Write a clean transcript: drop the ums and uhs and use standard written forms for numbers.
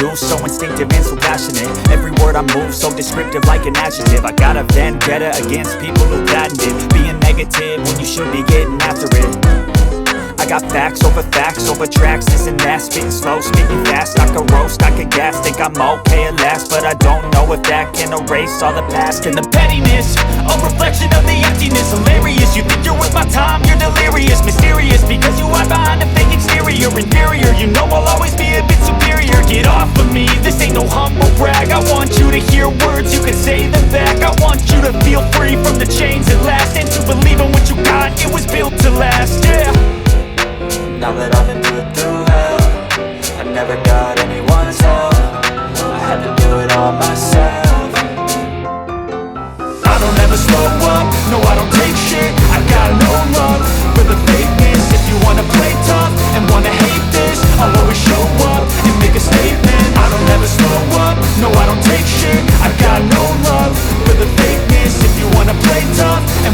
do, so instinctive and so passionate. Every word I move, so descriptive like an adjective. I got a vendetta against people who patented being negative when you should be getting after it. I got facts over tracks, this and that. Spitting slow, speaking fast, I could roast, I could gas. Think I'm okay at last, but I don't know if that can erase all the past. And the pettiness, a reflection of the emptiness. Hilarious, you think you're worth my time, you're delirious. Mysterious, because you hide behind a fake exterior. Inferior, you know I'll always be a bit superior. Get off of me, this ain't no humble brag. I want you to hear words, you can say them back. I want you to feel free from the chains at last, and to believe in what you got, it was built to last, yeah. Now that I've been through hell, I never got anyone's help. I had to do it all myself.